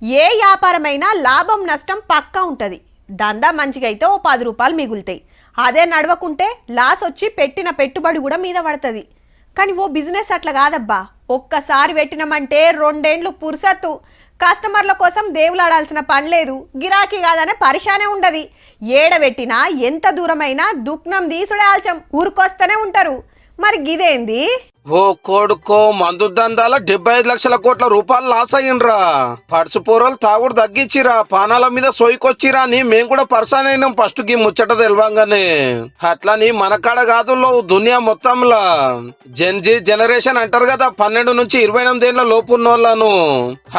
ఏ వ్యాపారమైనా లాభం నష్టం పక్కా ఉంటుంది. దందా మంచిగా అయితే ఓ 10 రూపాయలు మిగులుతాయి. అదే నడవకుంటే లాస్ వచ్చి పెట్టిన పెట్టుబడి కూడా మీద పడుతుంది. కానీ ఓ బిజినెస్ అట్లా కాదబ్బా. ఒక్కసారి పెట్టినమంటే 2 ఏండ్లు పుర్సత్తు. కస్టమర్ల కోసం దేవులాడాల్సిన పని లేదు. గిరాకీ కాదనే పరిశానే ఉండదు. ఏడబెట్టినా ఎంత దూరమైనా దుఃఖం తీసుడే ఆల్చం ఊరుకొస్తూనే ఉంటారు. మరి గిదేంది? ఓ కొడుకో, మందు దందాల 75 లక్షల కోట్ల రూపాయలు లాస్ అయ్యిండ్రా. పడుసు పూరలు తాగుడు తగ్గించిరా, పానాల మీద సోయికొచ్చిరా అని మేము కూడా పర్సాన్ అయినాం ఫస్ట్ కి ముచ్చట తెలవంగానే. అట్లని మన కాడ కాదు దునియా మొత్తంలా జెన్జీ జనరేషన్ అంటారు కదా, 12 నుంచి 28 ఏళ్ల లోపు ఉన్నోళ్ళను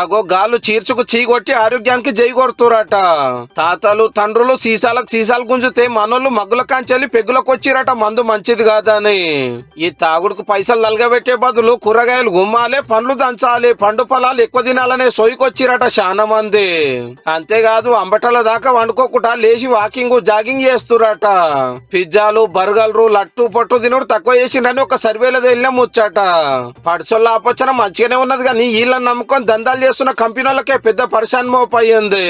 అగో గాలు చీర్చుకు చీగొట్టి ఆరోగ్యానికి జై కొడుతురట. తాతలు తండ్రులు సీసాలు గుంజితే మనోళ్ళు మగ్గుల కాంచెల్లి పెగ్గులకొచ్చిరట మందు మంచిది కాదని. ఈ తాగుడుకు పైసలు పెట్టే బదులు కూరగాయలు గుమ్మాలే, పండ్లు దంచాలి, పండు పొలాలు ఎక్కువ తినాలనే సోయికొచ్చిరట చాలా మంది. అంతేకాదు అంబటల దాకా వండుకోకుండా లేచి వాకింగ్ జాగింగ్ చేస్తురట. పిజ్జాలు బర్గర్లు లట్టు పట్టు తినుడు తక్కువ చేసిండని ఒక సర్వేలో వెళ్ళిన ముచ్చట. పడుసొల్ల ఆపచ్చన మంచిగానే ఉన్నది కానీ వీళ్ళని నమ్ముకొని దందాలు చేస్తున్న కంపెనీలకే పెద్ద పరిశాన్ మోపయ్యింది.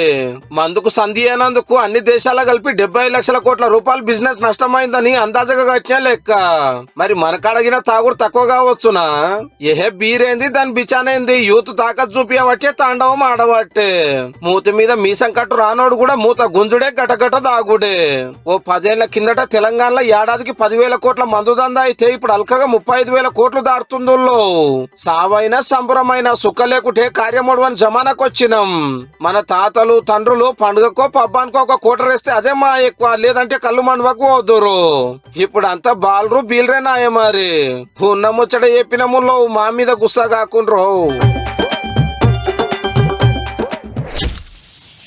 మందుకు సంధి అయినందుకు అన్ని దేశాల కలిపి 75 లక్షల కోట్ల రూపాయలు బిజినెస్ నష్టమైందని అందాజగా కట్టిన లెక్క. మరి మనకాడగిన తాగుడు తక్కువ కావచ్చునా? ఏహే బీరేంది దాని బిచానేంది, యూత్ తాకత్ చూపియబట్టే తాండవం ఆడబట్టే. మూతి మీద మీసం కట్టు రానోడు కూడా మూత గుంజుడే గటగట దాగుడే. ఓ 10 ఏళ్ల కిందట తెలంగాణలో ఏడాదికి 10,000 కోట్ల మందు దందా అయితే ఇప్పుడు అల్కగా 35,000 కోట్లు దాటుతుందో. సావైనా సంబరమైన సుఖ లేకుంటే కార్యముడవని జమానాకొచ్చినాం. మన తాతలు తండ్రులు పండుగకో పబ్బానికో ఒక కోటరేస్తే అదే మా ఎక్కువ, లేదంటే కళ్ళు మండవకు పోదురు. ఇప్పుడు అంతా బాలరు బీలరే నాయ. మరి ఉన్న ముచ్చట చెప్పినములో మా మీద గుస్సా కాకుండ్రో.